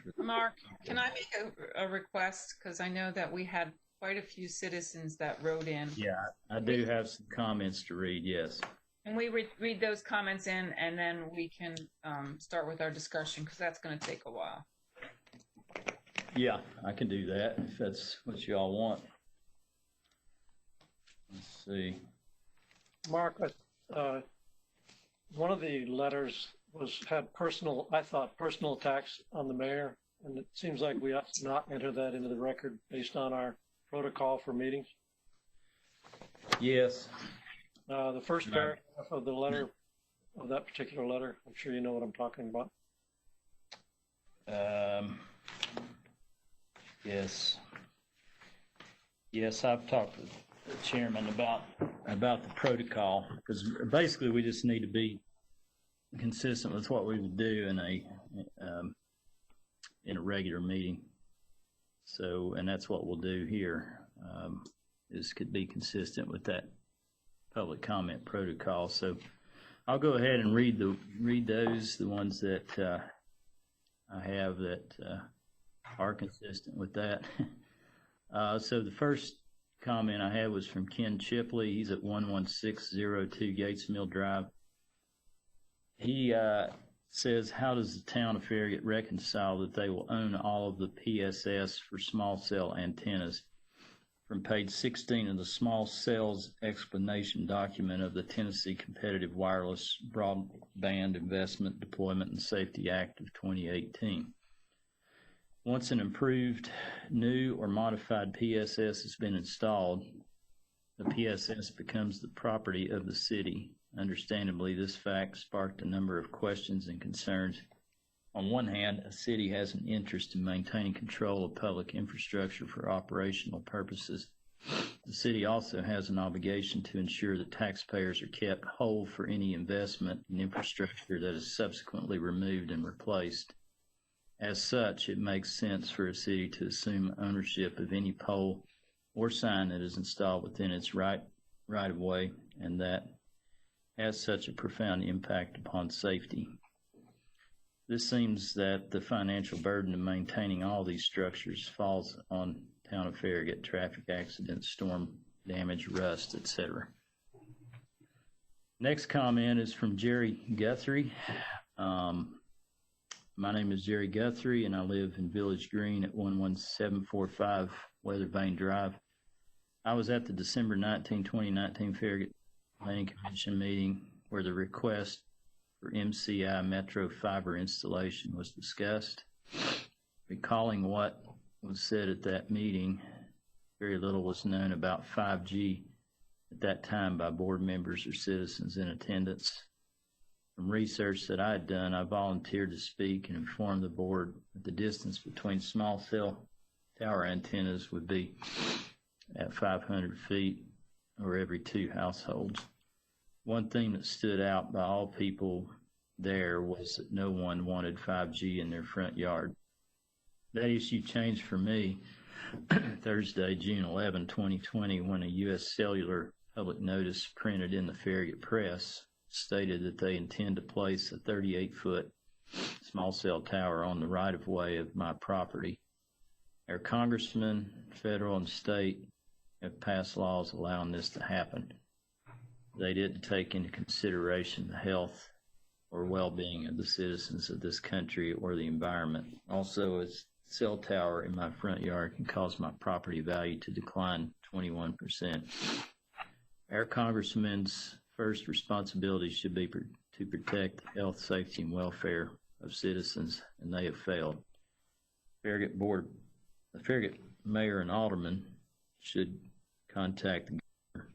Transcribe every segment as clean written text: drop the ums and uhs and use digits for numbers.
for Mark, can I make a request? Because I know that we had quite a few citizens that wrote in. Yeah, I do have some comments to read, yes. And we read those comments in, and then we can start with our discussion, because that's going to take a while. Yeah, I can do that if that's what you all want. Let's see. Mark, one of the letters had personal attacks on the mayor, and it seems like we ought to not enter that into the record based on our protocol for meetings. Yes. The first paragraph of the letter, of that particular letter, I'm sure you know what I'm talking about. Yes. Yes, I've talked to the chairman about the protocol, because basically we just need to be consistent with what we would do in a regular meeting. So, and that's what we'll do here, is could be consistent with that public comment protocol. So I'll go ahead and read those, the ones that I have that are consistent with that. So the first comment I had was from Ken Chipley. He's at 11602 Gates Mill Drive. He says, how does the town of Farragut reconcile that they will own all of the PSS for small cell antennas? From page 16 of the small cells explanation document of the Tennessee Competitive Wireless Broadband Investment, Deployment, and Safety Act of 2018. Once an improved, new, or modified PSS has been installed, the PSS becomes the property of the city. Understandably, this fact sparked a number of questions and concerns. On one hand, a city has an interest in maintaining control of public infrastructure for operational purposes. The city also has an obligation to ensure that taxpayers are kept whole for any investment in infrastructure that is subsequently removed and replaced. As such, it makes sense for a city to assume ownership of any pole or sign that is installed within its right of way, and that has such a profound impact upon safety. This seems that the financial burden of maintaining all these structures falls on town of Farragut: traffic accidents, storm damage, rust, etc. Next comment is from Jerry Guthrie. My name is Jerry Guthrie, and I live in Village Green at 11745 Weathervane Drive. I was at the December 19, 2019 Farragut Planning Commission meeting where the request for MCI Metro fiber installation was discussed. Recalling what was said at that meeting, very little was known about 5G at that time by board members or citizens in attendance. From research that I had done, I volunteered to speak and inform the board that the distance between small cell tower antennas would be at 500 feet or every 2 households. One thing that stood out by all people there was that no one wanted 5G in their front yard. That issue changed for me Thursday, June 11, 2020, when a U.S. Cellular public notice printed in the Farragut Press stated that they intend to place a 38-foot small cell tower on the right-of-way of my property. Our congressmen, federal and state, have passed laws allowing this to happen. They didn't take into consideration the health or well-being of the citizens of this country or the environment. Also, a cell tower in my front yard can cause my property value to decline 21%. Our congressmen's first responsibility should be to protect the health, safety, and welfare of citizens, and they have failed. The Farragut mayor and alderman should contact the governor,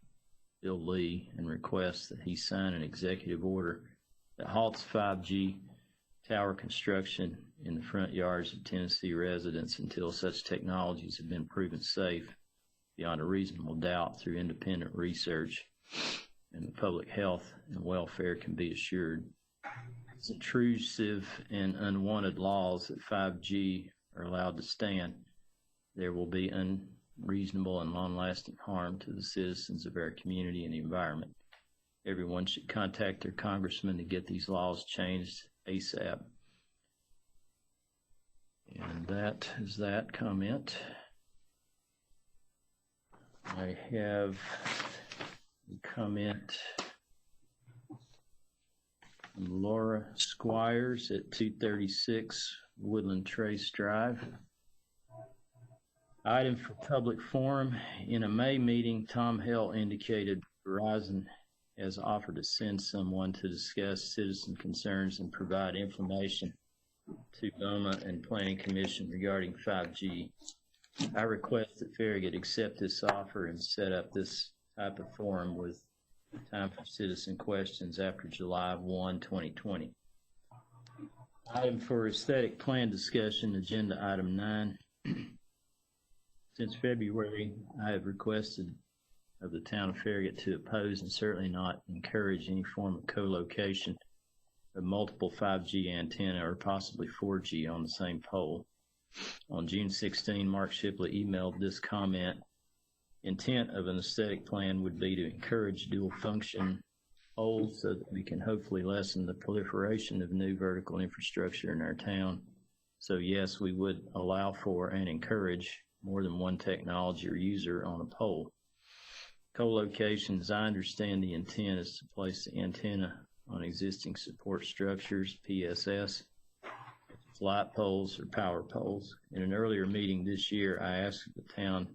Bill Lee, and request that he sign an executive order that halts 5G tower construction in the front yards of Tennessee residents until such technologies have been proven safe beyond a reasonable doubt through independent research and the public health and welfare can be assured. As intrusive and unwanted laws that 5G are allowed to stand, there will be unreasonable and long-lasting harm to the citizens of our community and the environment. Everyone should contact their congressman to get these laws changed ASAP. And that is that comment. I have a comment from Laura Squires at 236 Woodland Trace Drive. Item for public forum. In a May meeting, Tom Hell indicated Verizon has offered to send someone to discuss citizen concerns and provide information to BOMA and Planning Commission regarding 5G. I request that Farragut accept this offer and set up this type of forum with time for citizen questions after July 1, 2020. Item for aesthetic plan discussion, agenda item 9. Since February, I have requested of the town of Farragut to oppose and certainly not encourage any form of co-location of multiple 5G antenna or possibly 4G on the same pole. On June 16, Mark Shipley emailed this comment. Intent of an aesthetic plan would be to encourage dual function poles so that we can hopefully lessen the proliferation of new vertical infrastructure in our town. So yes, we would allow for and encourage more than one technology or user on a pole. Co-location, as I understand the intent, is to place the antenna on existing support structures, PSS, light poles or power poles. In an earlier meeting this year, I asked the town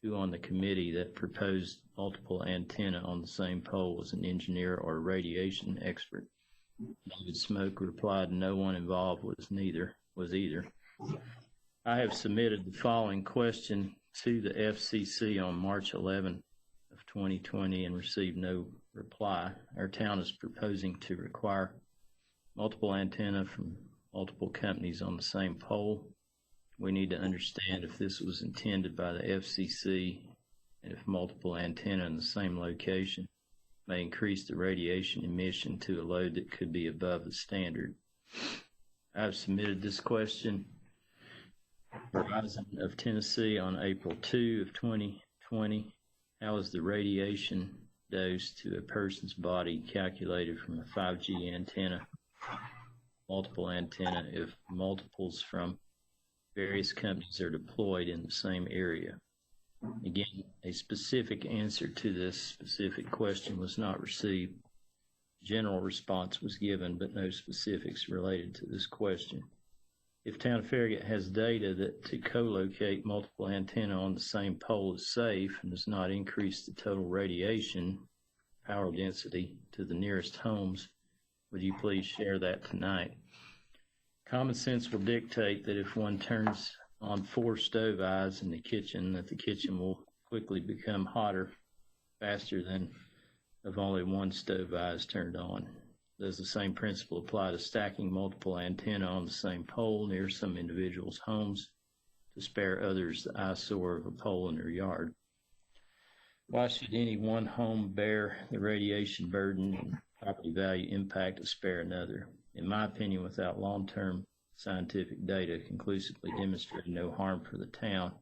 who on the committee that proposed multiple antenna on the same pole was an engineer or a radiation expert. David Smoke replied, no one involved was either. I have submitted the following question to the FCC on March 11 of 2020 and received no reply. Our town is proposing to require multiple antenna from multiple companies on the same pole. We need to understand if this was intended by the FCC and if multiple antenna in the same location may increase the radiation emission to a load that could be above the standard. I've submitted this question Verizon of Tennessee on April 2 of 2020. How is the radiation dose to a person's body calculated from a 5G antenna, multiple antenna, if multiples from various companies are deployed in the same area? Again, a specific answer to this specific question was not received. General response was given, but no specifics related to this question. If Town of Farragut has data that to co-locate multiple antenna on the same pole is safe and does not increase the total radiation power density to the nearest homes, would you please share that tonight? Common sense will dictate that if one turns on 4 stove eyes in the kitchen, that the kitchen will quickly become hotter faster than if only 1 stove eye is turned on. Does the same principle apply to stacking multiple antenna on the same pole near some individuals' homes to spare others the eyesore of a pole in their yard? Why should any one home bear the radiation burden and property value impact to spare another? In my opinion, without long-term scientific data conclusively demonstrating no harm for the town,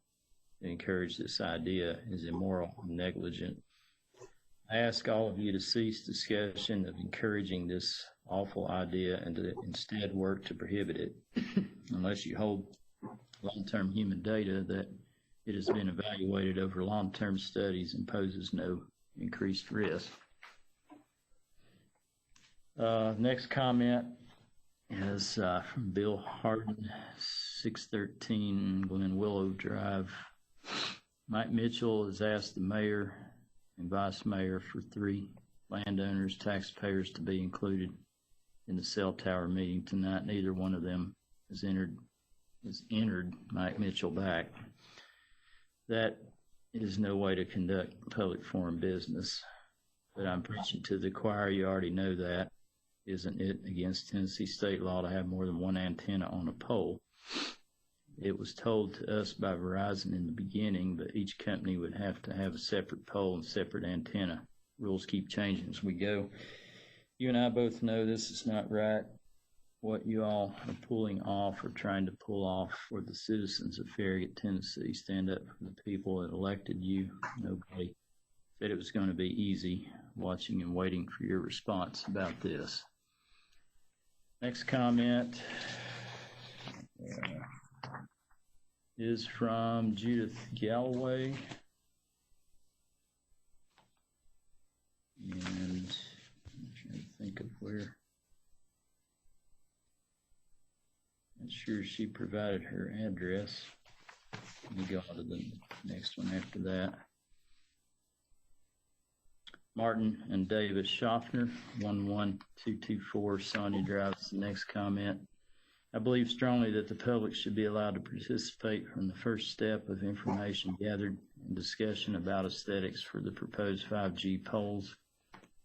to encourage this idea is immoral and negligent. I ask all of you to cease discussion of encouraging this awful idea and to instead work to prohibit it, unless you hold long-term human data that it has been evaluated over long-term studies and poses no increased risk. Next comment is from Bill Harden, 613 Glen Willow Drive. Mike Mitchell has asked the mayor and vice mayor for 3 landowners, taxpayers to be included in the cell tower meeting tonight. Neither one of them has entered Mike Mitchell back. That is no way to conduct public forum business, but I'm preaching to the choir. You already know that. Isn't it against Tennessee state law to have more than 1 antenna on a pole? It was told to us by Verizon in the beginning, but each company would have to have a separate pole and separate antenna. Rules keep changing as we go. You and I both know this is not right. What you all are pulling off or trying to pull off for the citizens of Farragut, Tennessee. Stand up for the people that elected you. Nobody said it was going to be easy. Watching and waiting for your response about this. Next comment. is from Judith Galloway. And I'm trying to think of where. Not sure she provided her address. Let me go on to the next one after that. Martin and Davis Schaffner, 11224 Sonia Drive is the next comment. I believe strongly that the public should be allowed to participate from the first step of information gathered and discussion about aesthetics for the proposed 5G poles.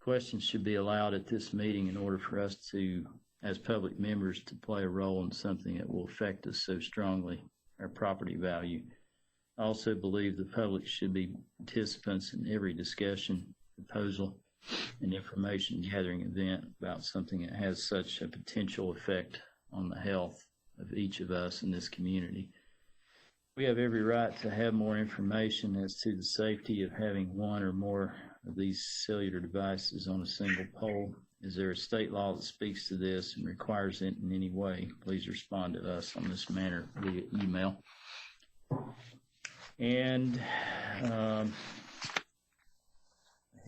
Questions should be allowed at this meeting in order for us to, as public members, to play a role in something that will affect us so strongly, our property value. I also believe the public should be participants in every discussion, proposal, and information gathering event about something that has such a potential effect on the health of each of us in this community. We have every right to have more information as to the safety of having one or more of these cellular devices on a single pole. Is there a state law that speaks to this and requires it in any way? Please respond to us on this matter via email. And I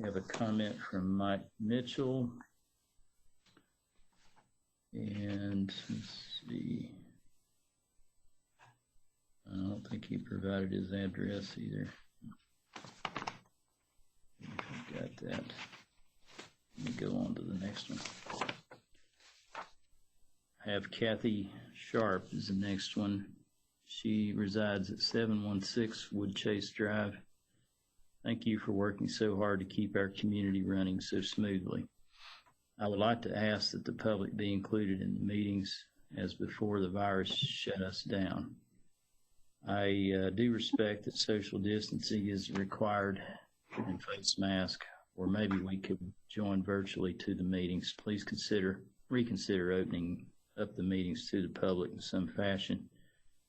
have a comment from Mike Mitchell. And let's see. I don't think he provided his address either. I've got that. Let me go on to the next one. I have Cathy Sharp is the next one. She resides at 716 Woodchase Drive. Thank you for working so hard to keep our community running so smoothly. I would like to ask that the public be included in the meetings as before the virus shut us down. I do respect that social distancing is required and face mask, or maybe we could join virtually to the meetings. Please reconsider opening up the meetings to the public in some fashion.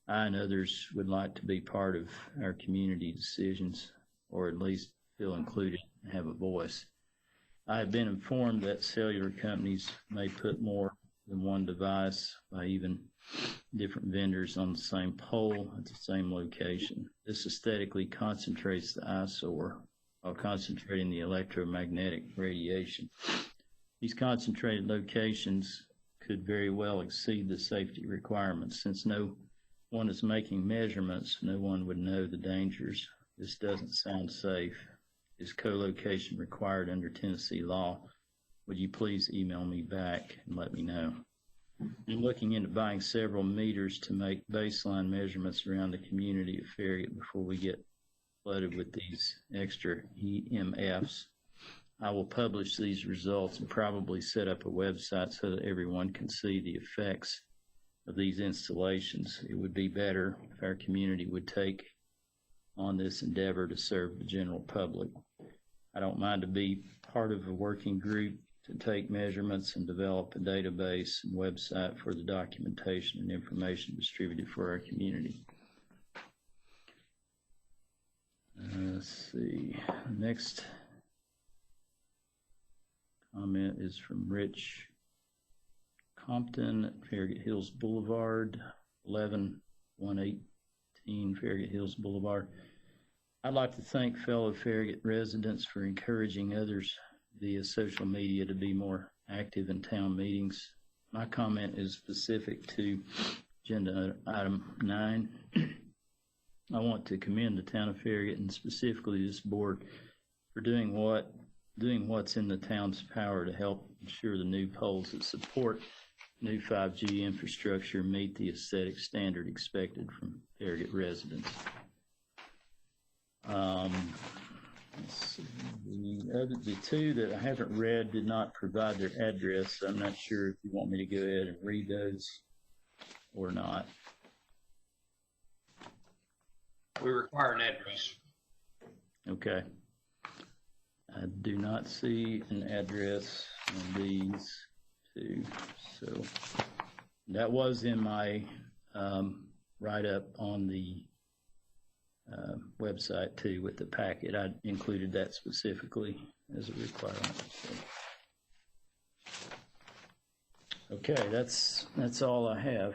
I and others would like to be part of our community decisions, or at least feel included and have a voice. I have been informed that cellular companies may put more than one device by even different vendors on the same pole at the same location. This aesthetically concentrates the eyesore while concentrating the electromagnetic radiation. These concentrated locations could very well exceed the safety requirements. Since no one is making measurements, no one would know the dangers. This doesn't sound safe. Is co-location required under Tennessee law? Would you please email me back and let me know? I'm looking into buying several meters to make baseline measurements around the community of Farragut before we get flooded with these extra EMFs. I will publish these results and probably set up a website so that everyone can see the effects of these installations. It would be better if our community would take on this endeavor to serve the general public. I don't mind to be part of a working group to take measurements and develop a database and website for the documentation and information distributed for our community. Let's see. Next comment is from Rich Compton at Farragut Hills Boulevard, 11118 Farragut Hills Boulevard. I'd like to thank fellow Farragut residents for encouraging others via social media to be more active in town meetings. My comment is specific to agenda item 9. I want to commend the town of Farragut and specifically this board for doing what's in the town's power to help ensure the new poles that support new 5G infrastructure meet the aesthetic standard expected from Farragut residents. The two that I haven't read did not provide their address, so I'm not sure if you want me to go ahead and read those or not. We require an address. Okay. I do not see an address on these two, so that was in my write-up on the website too with the packet. I included that specifically as a requirement. So. Okay, that's all I have.